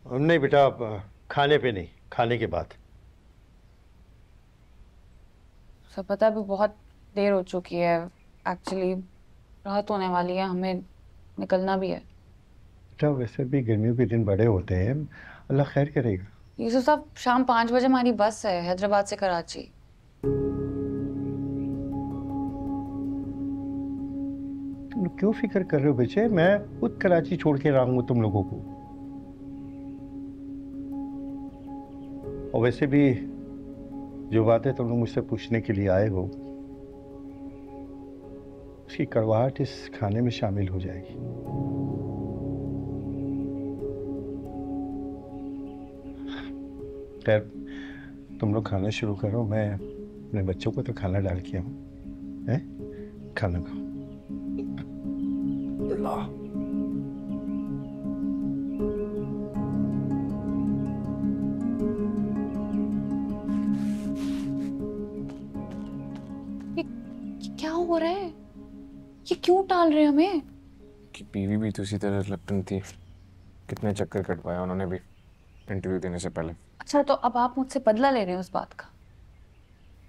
नहीं बेटा, खाने पे नहीं, खाने के बाद। सब पता भी बहुत देर हो चुकी है। एक्चुअली रात होने वाली है, हमें निकलना भी है। बेटा वैसे भी गर्मियों के दिन बड़े होते हैं, अल्लाह खैर करेगा। यूसुफ साहब, शाम 5 बजे हमारी बस है हैदराबाद से कराची। तुम क्यों फिक्र कर रहे हो बच्चे? मैं खुद कराची छोड़ के आऊंगा तुम लोगों को। और वैसे भी जो बातें तुम लोग मुझसे पूछने के लिए आए हो, उसकी कड़वाहट इस खाने में शामिल हो जाएगी। खैर, तुम लोग खाना शुरू करो, मैं अपने बच्चों को तो खाना डाल के आऊं। हैं? खाना खाओ। अल्लाह। ये क्या हो रहा है? ये क्यों टाल रहे हैं हमें? कि बीवी भी तो इसी तरह रिलक्टेंट थी। कितने चक्कर कटवाया उन्होंने भी इंटरव्यू देने से पहले। अच्छा, तो अब आप मुझसे बदला ले रहे हैं उस बात का?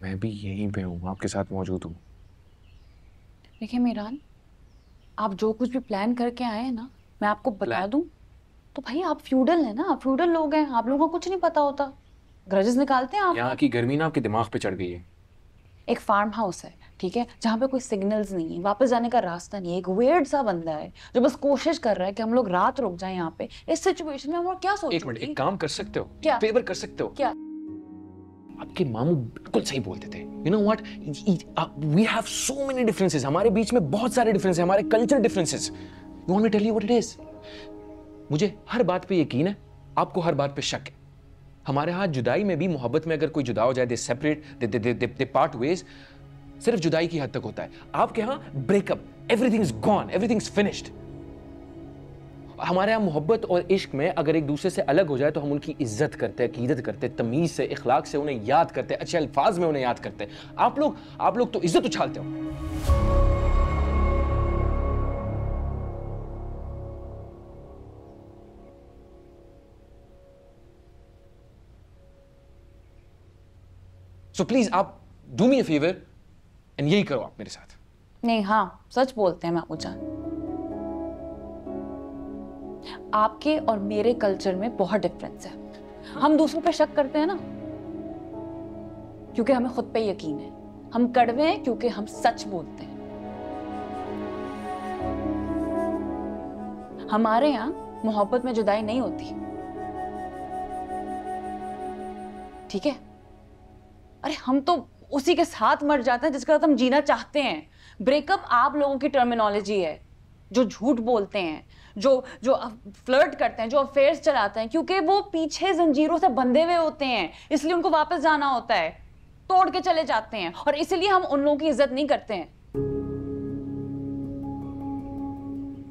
मैं भी यहीं पे हूँ, आपके साथ मौजूद हूँ। देखिए मीरान, आप जो कुछ भी प्लान करके आए हैं ना, मैं आपको बता दूं तो भाई आप फ्यूडल हैं ना, फ्यूडल लोग हैं, आप लोगों को कुछ नहीं पता होता। ग्रजेस निकालते हैं आप। यहाँ की गर्मी ना आपके दिमाग पे चढ़ गई है। एक फार्म हाउस है, ठीक है, जहाँ पे कोई सिग्नल्स नहीं है, वापस जाने का रास्ता नहीं है। एक वियर्ड सा बंदा है जो बस कोशिश कर रहा है कि हम लोग रात रुक जाएं यहाँ पे। इस सिचुएशन में हम लोग क्या सोचेंगे? एक मिनट, एक काम कर सकते हो? क्या? फेवर कर सकते हो? क्या? आपके मामू बिल्कुल सही बोलते थे। You know what, we have so many differences. हमारे बीच में बहुत सारे डिफरेंसेस, हमारे culture differences. You want me tell you what it is? मुझे हर बात पे यकीन है, आपको हर बात पे शक है। हमारे हाथ जुदाई में भी, मोहब्बत में अगर कोई जुदा हो जाए, दे सेपरेट, दे पार्ट वेज। सिर्फ जुदाई की हद तक होता है। आपके यहाँ breakup, everything is gone, everything is finished. हमारे यहाँ मोहब्बत और इश्क में अगर एक दूसरे से अलग हो जाए तो हम उनकी इज्जत करते हैं, अकीदत करते हैं, तमीज से, इखलाक से उन्हें याद करते हैं, अच्छे अल्फाज में उन्हें याद करते हैं। आप लोग तो इज्जत उछालते हो। सो प्लीज आप do me a favour and यही करो आप मेरे साथ। नहीं, हाँ सच बोलते हैं मामू जान। आपके और मेरे कल्चर में बहुत डिफरेंस है। हम दूसरों पे शक करते हैं ना क्योंकि हमें खुद पे यकीन है। हम कड़वे हैं क्योंकि हम सच बोलते हैं। हमारे यहाँ मोहब्बत में जुदाई नहीं होती, ठीक है? अरे हम तो उसी के साथ मर जाते हैं जिसके साथ हम जीना चाहते हैं। ब्रेकअप आप लोगों की टर्मिनोलॉजी है, जो झूठ बोलते हैं, जो फ्लर्ट करते हैं, जो अफेयर्स चलाते हैं, क्योंकि वो पीछे जंजीरों से बंधे हुए होते हैं, इसलिए उनको वापस जाना होता है, तोड़ के चले जाते हैं, और इसलिए हम उन लोगों की इज्जत नहीं करते हैं।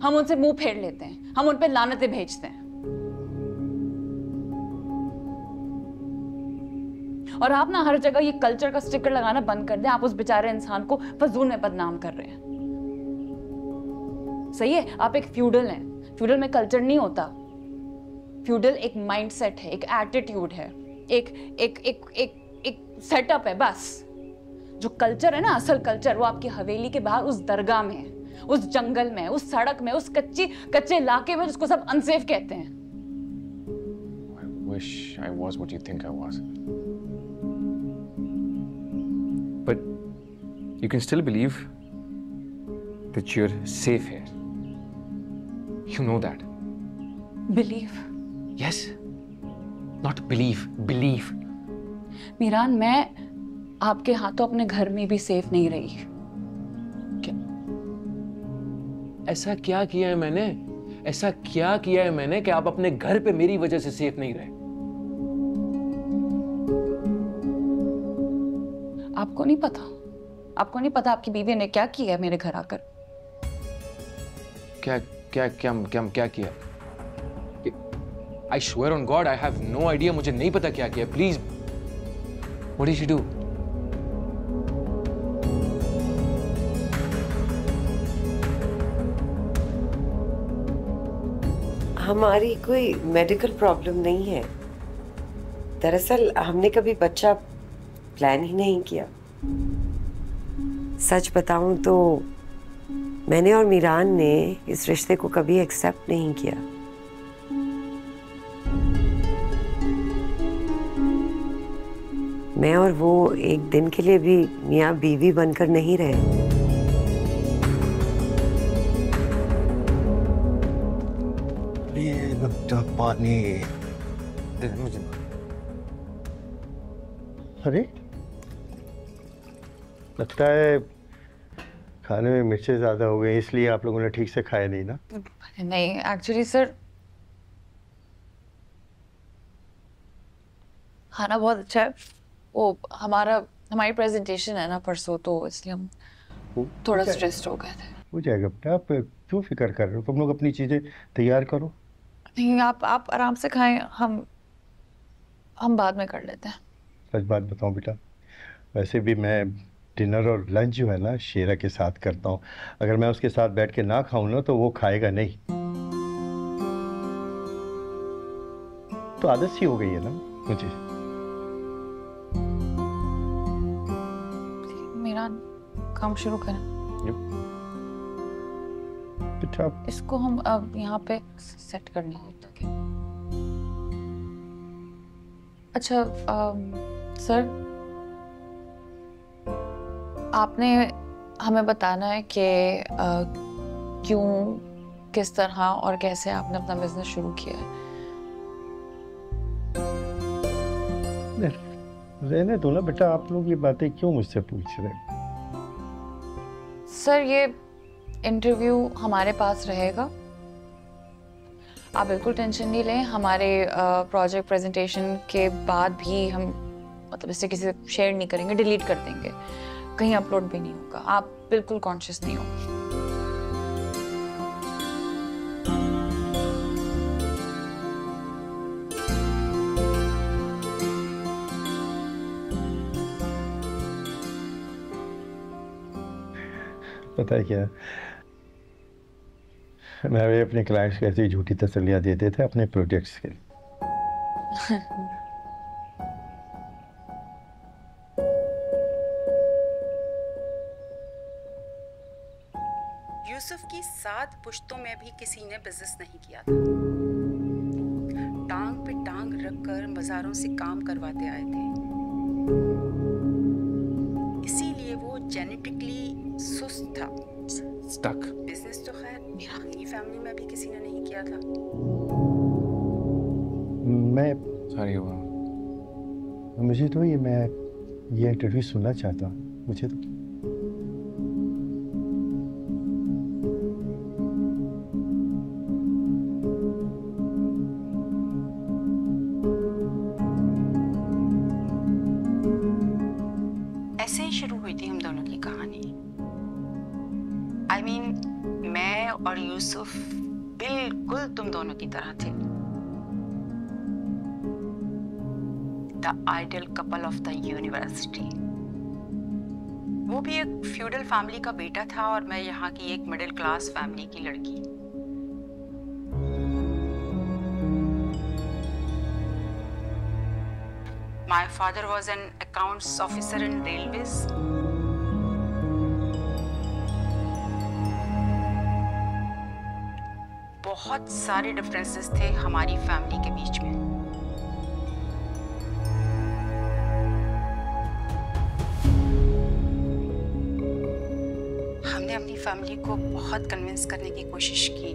हम उनसे मुंह फेर लेते हैं, हम उन पे लानतें भेजते हैं। और आप ना हर जगह ये कल्चर का स्टिकर लगाना बंद कर दें। आप उस बेचारे इंसान को फजूल में बदनाम कर रहे हैं। सही है, आप एक फ्यूडल हैं। फ्यूडल में कल्चर नहीं होता। फ्यूडल एक माइंडसेट है, एक एटीट्यूड है, एक एक एक एक एक सेटअप है बस। जो कल्चर है ना, असल कल्चर, वो आपकी हवेली के बाहर उस दरगाह में है, उस जंगल में, उस सड़क में, उस कच्चे इलाके में जिसको सब अनसेफ कहते हैं। I wish I was what you think I was. But you can still believe that you're safe here. You know that. Believe? Yes. Not believe, believe. Meeran, मैं आपके हाथों अपने घर में भी सेफ नहीं रही। क्या? ऐसा क्या किया है मैंने? ऐसा क्या किया है मैंने कि आप अपने घर पे मेरी वजह से सेफ नहीं रहे? आपको नहीं पता? आपको नहीं पता आपकी बीवी ने क्या किया है मेरे घर आकर? क्या क्या क्या क्या क्या किया? I swear on God, I have no idea. मुझे नहीं पता क्या किया। Please, what did she do? हमारी कोई मेडिकल प्रॉब्लम नहीं है। दरअसल हमने कभी बच्चा प्लान ही नहीं किया। सच बताऊं तो मैंने और मीरान ने इस रिश्ते को कभी एक्सेप्ट नहीं किया। मैं और वो एक दिन के लिए भी मियाँ बीवी बनकर नहीं रहे। ये लगता पानी। मुझे अरे लगता है खाने में मिर्चें ज़्यादा हो गई, इसलिए आप लोगों ने ठीक से खाया नहीं ना? नहीं एक्चुअली सर खाना बहुत अच्छा है। वो हमारी प्रेजेंटेशन है ना परसों, तो इसलिए हम थोड़ा स्ट्रेस्ड हो गए थे। हो जाएगा बेटा, आप क्यों फिक्र कर रहे हो? तुम लोग अपनी चीज़ें तैयार करो। नहीं आप आराम से खाएं, हम बाद में कर लेते हैं। सच बात बताऊं बेटा, वैसे भी मैं डिनर और लंच जो है ना शेरा के साथ करता हूँ। अगर मैं उसके साथ बैठ के ना खाऊं ना तो वो खाएगा नहीं। तो आदत सी हो गई है ना मुझे। मेरा काम शुरू करें। बेटा इसको हम अब यहाँ पे सेट करने होता है। अच्छा सर, आपने हमें बताना है कि क्यों, किस तरह और कैसे आपने अपना बिजनेस शुरू किया है। रहने दो ना बेटा, आप लोग ये बातें क्यों मुझसे पूछ रहे हैं? सर ये इंटरव्यू हमारे पास रहेगा, आप बिल्कुल टेंशन नहीं लें। हमारे प्रोजेक्ट प्रेजेंटेशन के बाद भी हम मतलब इससे किसी से शेयर नहीं करेंगे, डिलीट कर देंगे, कहीं अपलोड भी नहीं होगा। आप बिल्कुल कॉन्शियस नहीं हो। पता है क्या, मैं भी अपने क्लाइंट्स को ऐसी झूठी तसल्लियां देते थे अपने प्रोजेक्ट्स के लिए। यूसुफ की 7 पुश्तों में भी किसी ने बिजनेस नहीं किया था। टांग पे टांग रखकर मज़ारों से काम करवाते आए थे, इसीलिए वो जेनेटिकली सुस्त था, स्टक। बिजनेस तो खैर मेरी फैमिली में भी किसी ने नहीं किया था। सॉरी हुआ मुझे तो मैं ये इंटरव्यू सुनना चाहता हूँ, मुझे तो। ऐसे ही शुरू हुई थी हम दोनों की कहानी। I mean, मैं और यूसुफ बिल्कुल तुम दोनों की तरह थे, the ideal couple of the university. वो भी एक फ्यूडल फैमिली का बेटा था और मैं यहाँ की एक मिडिल क्लास फैमिली की लड़की। My father was an accounts officer in railways. बहुत सारे डिफरेंसेस थे हमारी फैमिली के बीच में। हमने अपनी फैमिली को बहुत कन्विंस करने की कोशिश की,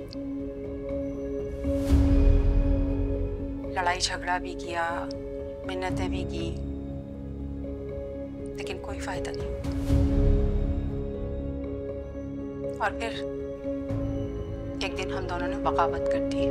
लड़ाई झगड़ा भी किया, मिन्नतें भी की, लेकिन कोई फायदा नहीं। और फिर एक दिन हम दोनों ने बगावत कर दी।